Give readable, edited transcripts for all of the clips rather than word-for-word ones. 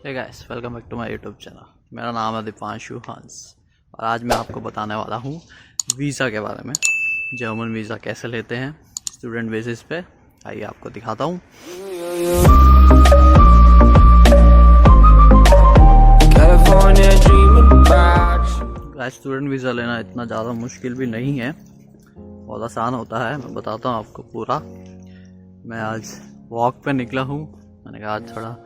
Hey guys, welcome back to my YouTube channel. मेरा नाम है दीपांशु हंस और आज मैं आपको बताने वाला हूँ वीज़ा के बारे में। जर्मन वीज़ा कैसे लेते हैं स्टूडेंट बेसिस पे, आइए आपको दिखाता हूँ। गाइस, स्टूडेंट वीज़ा लेना इतना ज़्यादा मुश्किल भी नहीं है, बहुत आसान होता है। मैं बताता हूँ आपको पूरा। मैं आज वॉक पे निकला हूँ, मैंने कहा आज थोड़ा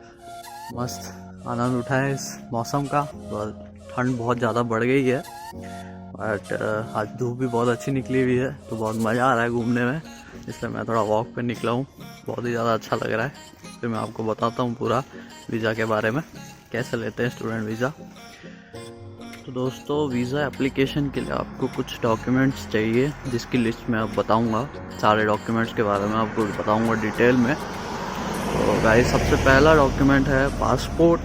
मस्त आनंद उठाएं इस मौसम का। ठंड बहुत ज़्यादा बढ़ गई है बट आज धूप भी बहुत अच्छी निकली हुई है, तो बहुत मज़ा आ रहा है घूमने में, इसलिए मैं थोड़ा वॉक पे निकला हूँ। बहुत ही ज़्यादा अच्छा लग रहा है। फिर मैं आपको बताता हूँ पूरा वीज़ा के बारे में, कैसे लेते हैं स्टूडेंट वीज़ा। तो दोस्तों, वीज़ा एप्लीकेशन के लिए आपको कुछ डॉक्यूमेंट्स चाहिए, जिसकी लिस्ट मैं अब बताऊँगा। सारे डॉक्यूमेंट्स के बारे में आपको बताऊँगा डिटेल में। तो गाइस, सबसे पहला डॉक्यूमेंट है पासपोर्ट।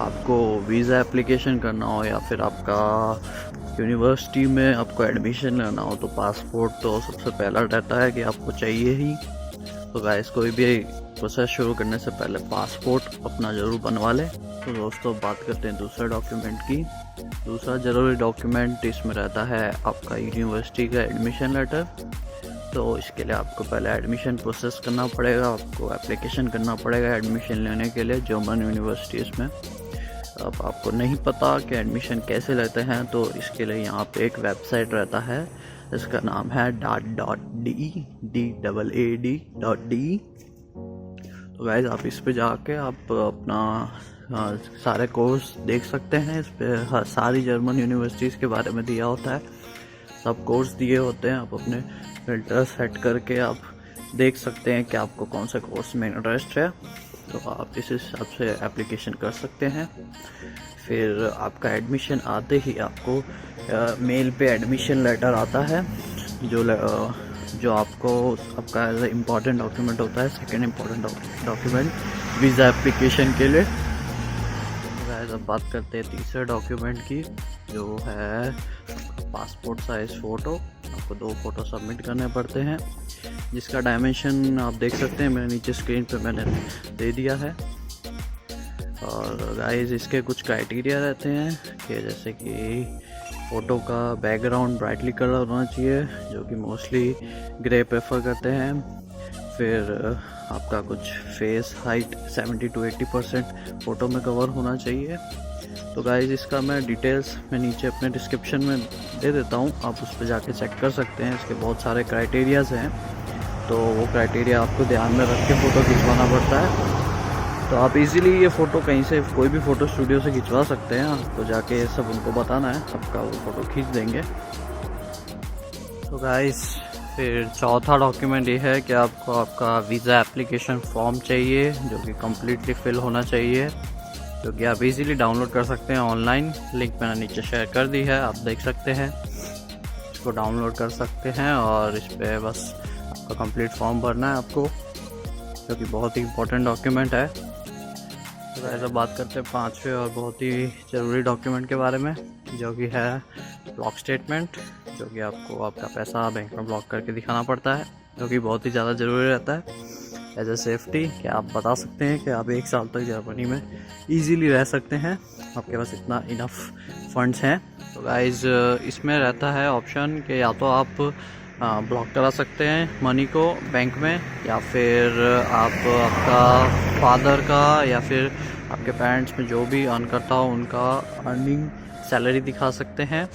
आपको वीज़ा एप्लीकेशन करना हो या फिर आपका यूनिवर्सिटी में आपको एडमिशन लेना हो तो पासपोर्ट तो सबसे पहला रहता है कि आपको चाहिए ही। तो गाइस, कोई भी प्रोसेस शुरू करने से पहले पासपोर्ट अपना ज़रूर बनवा लें। तो दोस्तों, बात करते हैं दूसरे डॉक्यूमेंट की। दूसरा ज़रूरी डॉक्यूमेंट इसमें रहता है आपका यूनिवर्सिटी का एडमिशन लेटर। तो इसके लिए आपको पहले एडमिशन प्रोसेस करना पड़ेगा, आपको एप्लीकेशन करना पड़ेगा एडमिशन लेने के लिए जर्मन यूनिवर्सिटीज़ में। अब आपको नहीं पता कि एडमिशन कैसे लेते हैं, तो इसके लिए यहाँ पे एक वेबसाइट रहता है, इसका नाम है DAAD.de। तो गाइस, आप इस पे जाके आप अपना सारे कोर्स देख सकते हैं। इस पे सारी जर्मन यूनिवर्सिटीज़ के बारे में दिया होता है, सब कोर्स दिए होते हैं। आप अपने फिल्टर सेट करके आप देख सकते हैं कि आपको कौन सा कोर्स में इंटरेस्ट है, तो आप इस हिसाब से एप्लीकेशन कर सकते हैं। फिर आपका एडमिशन आते ही आपको मेल पे एडमिशन लेटर आता है, जो आपको आपका एज ए इम्पॉर्टेंट डॉक्यूमेंट होता है, second important document visa application के लिए। अब बात करते हैं तीसरे डॉक्यूमेंट की, जो है पासपोर्ट साइज फ़ोटो। आपको 2 फ़ोटो सबमिट करने पड़ते हैं, जिसका डायमेंशन आप देख सकते हैं, मेरे नीचे स्क्रीन पे मैंने दे दिया है। और गाइस, इसके कुछ क्राइटेरिया रहते हैं कि जैसे कि फ़ोटो का बैकग्राउंड ब्राइटली कलर होना चाहिए, जो कि मोस्टली ग्रे प्रेफर करते हैं। फिर आपका कुछ फेस हाइट 70 to 80% फ़ोटो में कवर होना चाहिए। तो गाइस, इसका मैं डिटेल्स मैं नीचे अपने डिस्क्रिप्शन में दे देता हूँ, आप उस पर जाके चेक कर सकते हैं। इसके बहुत सारे क्राइटेरियाज़ हैं, तो वो क्राइटेरिया आपको ध्यान में रख के फ़ोटो खिंचवाना पड़ता है। तो आप इजीली ये फ़ोटो कहीं से, कोई भी फ़ोटो स्टूडियो से खिंचवा सकते हैं। आपको जाके ये सब उनको बताना है, आपका वो फ़ोटो खींच देंगे। तो गाइस, फिर चौथा डॉक्यूमेंट ये है कि आपको आपका वीज़ा एप्लीकेशन फॉर्म चाहिए, जो कि कम्प्लीटली फिल होना चाहिए, जो कि आप इजीली डाउनलोड कर सकते हैं ऑनलाइन। लिंक मैंने नीचे शेयर कर दी है, आप देख सकते हैं, इसको डाउनलोड कर सकते हैं। और इस पर बस आपका कंप्लीट फॉर्म भरना है आपको, जो कि बहुत ही इंपॉर्टेंट डॉक्यूमेंट है। तो ऐसा बात करते हैं पांचवें और बहुत ही ज़रूरी डॉक्यूमेंट के बारे में, जो कि है ब्लॉक स्टेटमेंट, जो कि आपको आपका पैसा बैंक में ब्लॉक करके दिखाना पड़ता है, जो कि बहुत ही ज़्यादा ज़रूरी रहता है एज ए सेफ्टी, कि आप बता सकते हैं कि आप 1 साल तक जर्मनी में ईजीली रह सकते हैं, आपके पास इतना इनफ फंड्स हैं। तो गाइज, इसमें रहता है ऑप्शन कि या तो आप ब्लॉक करा सकते हैं मनी को बैंक में, या फिर आप आपका फादर का या फिर आपके पेरेंट्स में जो भी अर्न करता हो उनका अर्निंग सैलरी दिखा सकते हैं।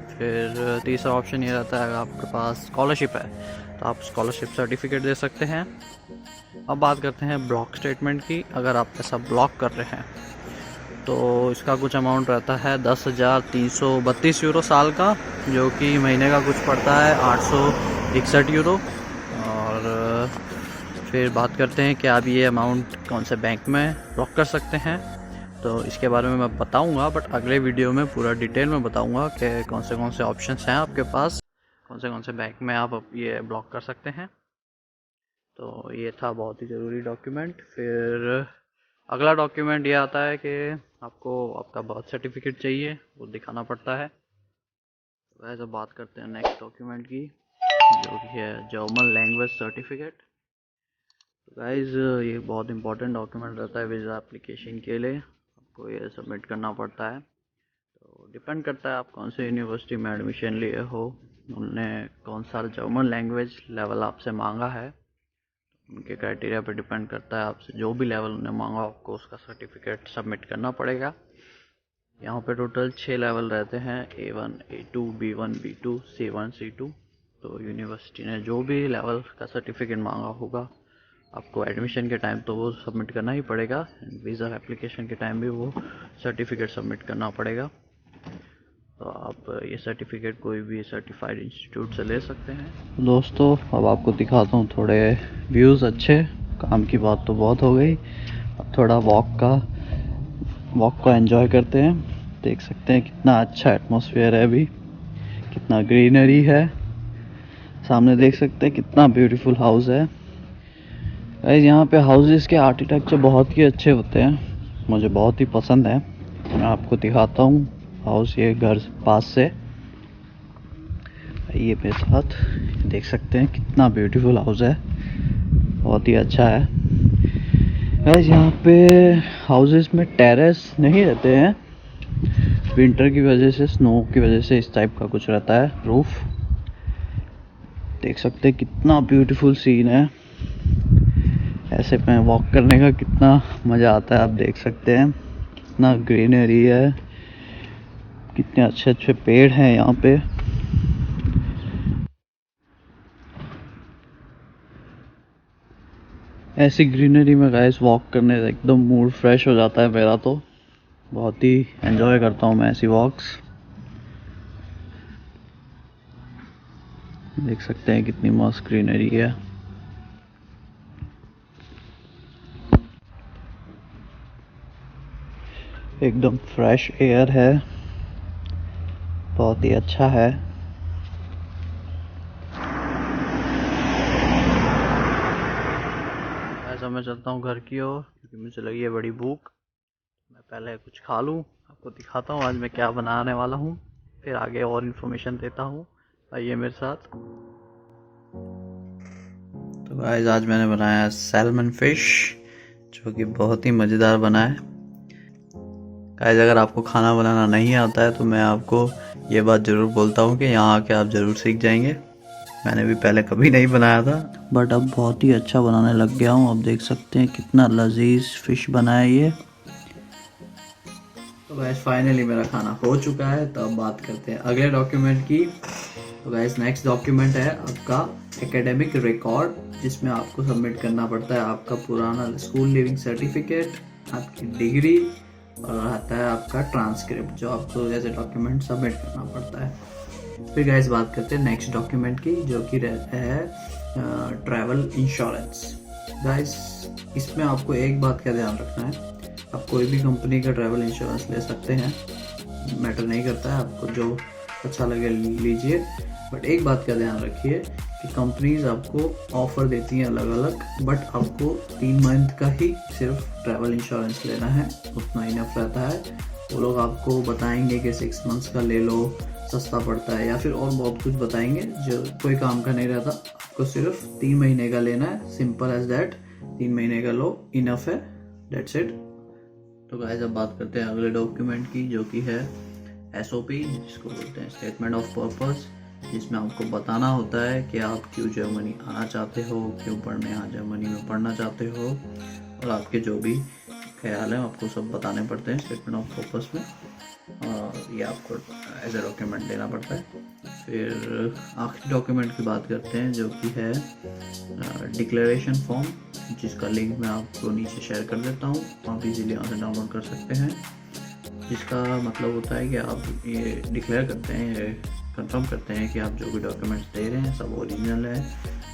फिर तीसरा ऑप्शन ये रहता है, अगर आपके पास स्कॉलरशिप है तो आप स्कॉलरशिप सर्टिफिकेट दे सकते हैं। अब बात करते हैं ब्लॉक स्टेटमेंट की। अगर आप पैसा ब्लॉक कर रहे हैं तो इसका कुछ अमाउंट रहता है 10,332 यूरो साल का, जो कि महीने का कुछ पड़ता है 861 यूरो। और फिर बात करते हैं कि आप ये अमाउंट कौन से बैंक में ब्लॉक कर सकते हैं, तो इसके बारे में मैं बताऊंगा, बट अगले वीडियो में पूरा डिटेल में बताऊंगा कि कौन से ऑप्शंस हैं आपके पास, कौन से बैंक में आप ये ब्लॉक कर सकते हैं। तो ये था बहुत ही ज़रूरी डॉक्यूमेंट। फिर अगला डॉक्यूमेंट ये आता है कि आपको आपका बर्थ सर्टिफिकेट चाहिए, वो दिखाना पड़ता है। वैसे बात करते हैं नेक्स्ट डॉक्यूमेंट की, जो कि है जर्मन लैंग्वेज सर्टिफिकेट। गाइज ये बहुत इंपॉर्टेंट डॉक्यूमेंट रहता है वीज़ा एप्लीकेशन के लिए, आपको ये सबमिट करना पड़ता है। तो डिपेंड करता है आप कौन से यूनिवर्सिटी में एडमिशन लिए हो, उनने कौन सा जर्मन लैंग्वेज लेवल आपसे मांगा है, उनके क्राइटेरिया पर डिपेंड करता है। आपसे जो भी लेवल उन्होंने मांगा आपको उसका सर्टिफिकेट सबमिट करना पड़ेगा। यहाँ पे टोटल 6 लेवल रहते हैं, A1, A2, B1, B2, C1, C2। तो यूनिवर्सिटी ने जो भी लेवल का सर्टिफिकेट मांगा होगा आपको एडमिशन के टाइम तो वो सबमिट करना ही पड़ेगा, वीज़ा एप्लीकेशन के टाइम भी वो सर्टिफिकेट सबमिट करना पड़ेगा। तो आप ये सर्टिफिकेट कोई भी सर्टिफाइड इंस्टीट्यूट से ले सकते हैं। दोस्तों अब आपको दिखाता हूँ थोड़े व्यूज़ अच्छे। काम की बात तो बहुत हो गई, अब थोड़ा वॉक को एंजॉय करते हैं। देख सकते हैं कितना अच्छा एटमॉस्फेयर है, अभी कितना ग्रीनरी है। सामने देख सकते हैं कितना ब्यूटीफुल हाउस है। गाइस यहाँ पे हाउसेस के आर्किटेक्चर बहुत ही अच्छे होते हैं, मुझे बहुत ही पसंद है। मैं आपको दिखाता हूँ हाउस, ये घर पास से ये मेरे साथ देख सकते हैं कितना ब्यूटीफुल हाउस है, बहुत ही अच्छा है। गाइस यहाँ पे हाउसेस में टेरेस नहीं रहते हैं, विंटर की वजह से, स्नो की वजह से इस टाइप का कुछ रहता है रूफ। देख सकते हैं कितना ब्यूटीफुल सीन है, ऐसे में वॉक करने का कितना मज़ा आता है। आप देख सकते हैं कितना ग्रीनरी है, कितने अच्छे अच्छे पेड़ हैं यहाँ पे। ऐसी ग्रीनरी में गाइस वॉक करने से एकदम मूड फ्रेश हो जाता है मेरा, तो बहुत ही एंजॉय करता हूँ मैं ऐसी वॉक्स। देख सकते हैं कितनी मस्त ग्रीनरी है। एकदम फ्रेश एयर है, बहुत ही अच्छा है। ऐसा मैं चलता हूँ घर की ओर क्योंकि मुझे लगी है बड़ी भूख। मैं पहले कुछ खा लूँ, आपको दिखाता हूँ आज मैं क्या बनाने वाला हूँ, फिर आगे और इन्फॉर्मेशन देता हूँ। आइए मेरे साथ। तो गाइस आज मैंने बनाया सैल्मन फिश, जो कि बहुत ही मज़ेदार बना है। गाइस अगर आपको खाना बनाना नहीं आता है तो मैं आपको ये बात ज़रूर बोलता हूँ कि यहाँ आके आप ज़रूर सीख जाएंगे। मैंने भी पहले कभी नहीं बनाया था, बट अब बहुत ही अच्छा बनाने लग गया हूँ। अब देख सकते हैं कितना लजीज फिश बना है ये। तो गाइस फाइनली मेरा खाना हो चुका है, तो अब बात करते हैं अगले डॉक्यूमेंट की। तो गाइस नेक्स्ट डॉक्यूमेंट है आपका एकेडमिक रिकॉर्ड, जिसमें आपको सबमिट करना पड़ता है आपका पुराना स्कूल लिविंग सर्टिफिकेट, आपकी डिग्री, और आता है आपका ट्रांसक्रिप्ट, जो आपको जैसे डॉक्यूमेंट सबमिट करना पड़ता है। फिर गाइस बात करते हैं नेक्स्ट डॉक्यूमेंट की, जो कि रहता है ट्रैवल इंश्योरेंस। गाइस इसमें आपको एक बात का ध्यान रखना है, आप कोई भी कंपनी का ट्रैवल इंश्योरेंस ले सकते हैं, मैटर नहीं करता है, आपको जो अच्छा लगे लीजिए। बट एक बात का ध्यान रखिए कि कंपनीज आपको ऑफर देती हैं अलग अलग, बट आपको 3 मंथ का ही सिर्फ ट्रैवल इंश्योरेंस लेना है, उतना इनफ रहता है। वो लोग आपको बताएंगे कि 6 मंथ्स का ले लो, सस्ता पड़ता है, या फिर और बहुत कुछ बताएंगे जो कोई काम का नहीं रहता। आपको सिर्फ 3 महीने का लेना है, सिंपल एज दैट। 3 महीने का लो, इनफ है, दैट्स इट। तो गाइस अब बात करते हैं अगले डॉक्यूमेंट की, जो कि है SOP, जिसको बोलते हैं स्टेटमेंट ऑफ पर्पस, जिसमें आपको बताना होता है कि आप क्यों जर्मनी आना चाहते हो, क्यों पढ़ने यहाँ जर्मनी में पढ़ना चाहते हो, और आपके जो भी ख्याल हैं आपको सब बताने पड़ते हैं स्टेटमेंट ऑफ पर्पस में, और ये आपको एज ए डॉक्यूमेंट देना पड़ता है। फिर आखिरी डॉक्यूमेंट की बात करते हैं, जो कि है डिक्लेरेशन फॉर्म, जिसका लिंक मैं आपको नीचे शेयर कर देता हूँ, आप इजीली यहाँ से डाउनलोड कर सकते हैं। जिसका मतलब होता है कि आप ये डिक्लेयर करते हैं, ये कंफर्म करते हैं कि आप जो भी डॉक्यूमेंट्स दे रहे हैं सब ओरिजिनल है,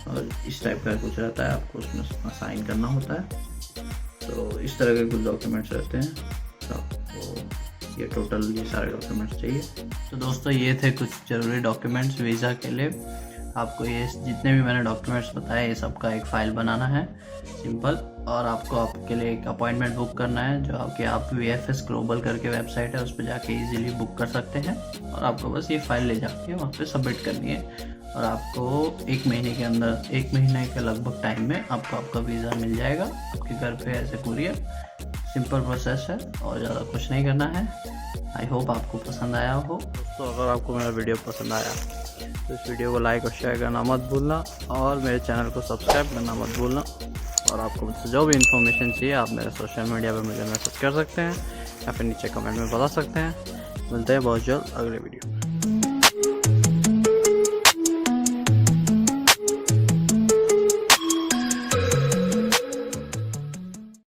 और इस टाइप का कुछ रहता है, आपको उसमें साइन करना होता है। तो इस तरह के कुछ डॉक्यूमेंट्स रहते हैं, तो आपको ये टोटल ये सारे डॉक्यूमेंट्स चाहिए। तो दोस्तों ये थे कुछ ज़रूरी डॉक्यूमेंट्स वीज़ा के लिए। आपको ये जितने भी मैंने डॉक्यूमेंट्स बताए ये सब का एक फ़ाइल बनाना है, सिंपल, और आपको आपके लिए एक अपॉइंटमेंट बुक करना है, जो आप VFS ग्लोबल करके वेबसाइट है, उस पर जाके इजीली बुक कर सकते हैं, और आपको बस ये फ़ाइल ले जाके वहाँ पे सबमिट करनी है। और आपको 1 महीने के अंदर, 1 महीने के लगभग टाइम में आपको आपका वीज़ा मिल जाएगा आपके घर पे ऐसे कुरियर। सिंपल प्रोसेस है और ज़्यादा कुछ नहीं करना है। आई होप आपको पसंद आया हो। दोस्तों अगर आपको मेरा वीडियो पसंद आया तो इस वीडियो को लाइक और शेयर करना मत भूलना और मेरे चैनल को सब्सक्राइब करना मत भूलना। और आपको मुझसे जो भी इन्फॉर्मेशन चाहिए आप मेरे सोशल मीडिया पर मुझे मैसेज कर सकते हैं या फिर नीचे कमेंट में बता सकते हैं। मिलते हैं बहुत जल्द अगले वीडियो।